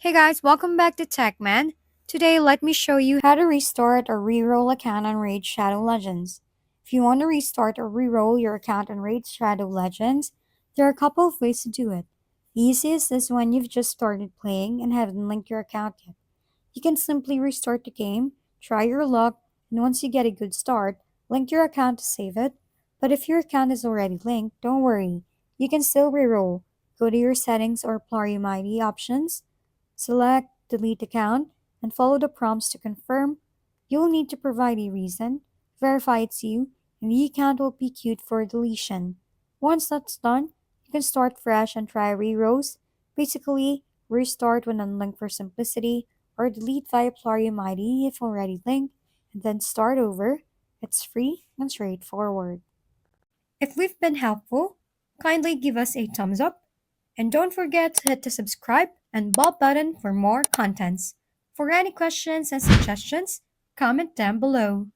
Hey guys, welcome back to TechMan. Today, let me show you how to restart or reroll account on Raid Shadow Legends. If you want to restart or reroll your account on Raid Shadow Legends, there are a couple of ways to do it. The easiest is when you've just started playing and haven't linked your account yet. You can simply restart the game, try your luck, and once you get a good start, link your account to save it. But if your account is already linked, don't worry. You can still reroll. Go to your settings or Plarium ID options. Select Delete Account and follow the prompts to confirm. You'll need to provide a reason, verify it's you, and the account will be queued for deletion. Once that's done, you can start fresh and try rerolls. Basically, restart when unlinked for simplicity, or delete via Plarium ID if already linked, and then start over. It's free and straightforward. If we've been helpful, kindly give us a thumbs up and don't forget to hit the subscribe and bell button for more contents. For any questions and suggestions, comment down below.